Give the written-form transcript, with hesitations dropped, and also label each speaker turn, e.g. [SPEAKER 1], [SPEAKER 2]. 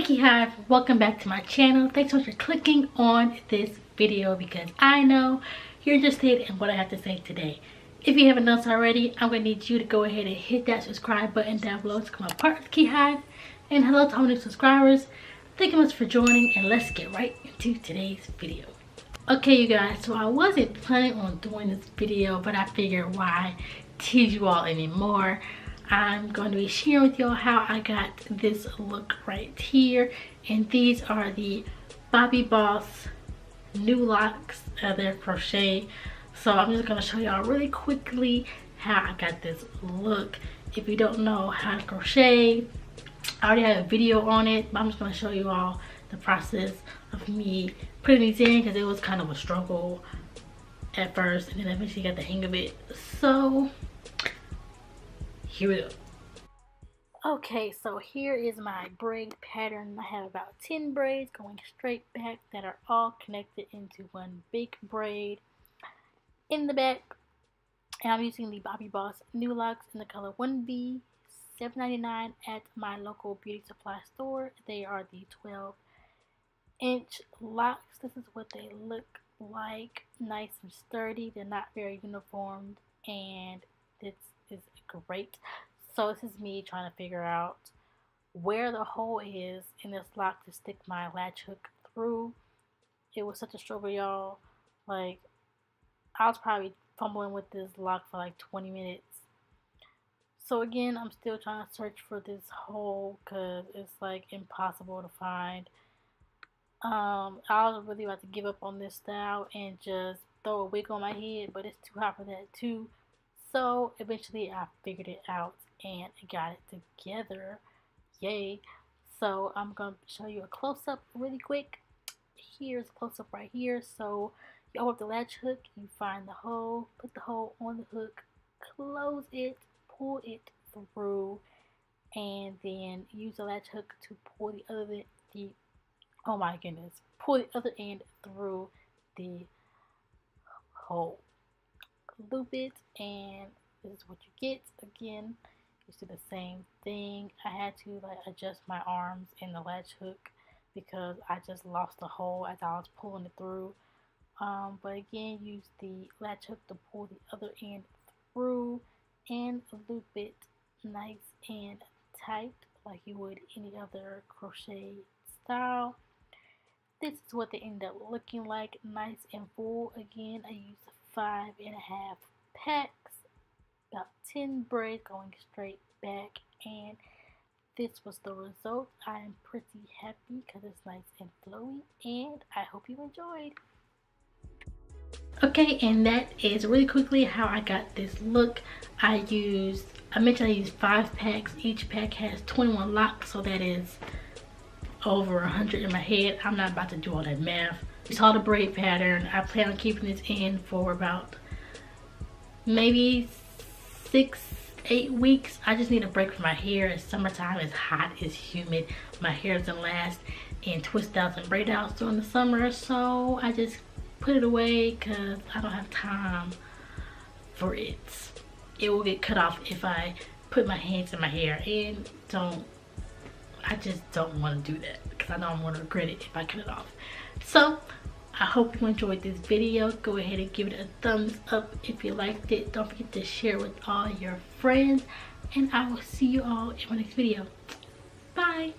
[SPEAKER 1] KiHiVE, welcome back to my channel. Thanks so much for clicking on this video because I know you're interested in what I have to say today. If you haven't done so already, I'm going to need you to go ahead and hit that subscribe button down below to become a part of KiHiVE. And hello to all new subscribers. Thank you much for joining, and let's get right into today's video. Okay, you guys, so I wasn't planning on doing this video, but I figured why tease you all anymore. I'm going to be sharing with y'all how I got this look right here, and these are the Bobbi Boss Nu Locs. They're crochet, so I'm just going to show y'all really quickly how I got this look. If you don't know how to crochet, I already have a video on it, but I'm just going to show you all the process of me putting these in because it was kind of a struggle at first, and then eventually got the hang of it. So here we go. Okay, so here is my braid pattern. I have about 10 braids going straight back that are all connected into one big braid in the back. And I'm using the Bobbi Boss Nu Locs in the color 1B, $7.99 at my local beauty supply store. They are the 12-inch locks. This is what they look like. Nice and sturdy. They're not very uniformed, and this is great. So this is me trying to figure out where the hole is in this lock to stick my latch hook through. It was such a struggle, y'all. Like, I was probably fumbling with this lock for like 20 minutes. So again, I'm still trying to search for this hole because it's like impossible to find. I was really about to give up on this style and just throw a wig on my head, but it's too hot for that too. So eventually I figured it out and got it together. Yay. So I'm going to show you a close-up really quick. Here's a close-up right here. So you open up the latch hook, you find the hole, put the hole on the hook, close it, pull it through, and then use the latch hook to pull the other pull the other end through the hole. Loop it, and this is what you get. Again, you do the same thing. I had to like adjust my arms in the latch hook because I just lost the hole as I was pulling it through. But again, use the latch hook to pull the other end through and loop it nice and tight like you would any other crochet style. This is what they end up looking like, nice and full. Again, I used 5.5 packs, about 10 braids going straight back, and this was the result. I am pretty happy because it's nice and flowy, and I hope you enjoyed. Okay, and that is really quickly how I got this look. I mentioned I used 5 packs. Each pack has 21 locks, so that is over 100 in my head. I'm not about to do all that math. You saw the braid pattern. I plan on keeping this in for about maybe 6-8 weeks. I just need a break from my hair. It's summertime, it's hot, it's humid. My hair doesn't last in twist outs and braid outs during the summer, so I just put it away because I don't have time for it. It will get cut off if I put my hands in my hair, and I just don't want to do that because I know I'm going to regret it if I cut it off. So I hope you enjoyed this video. Go ahead and give it a thumbs up if you liked it. Don't forget to share with all your friends, and I will see you all in my next video. Bye.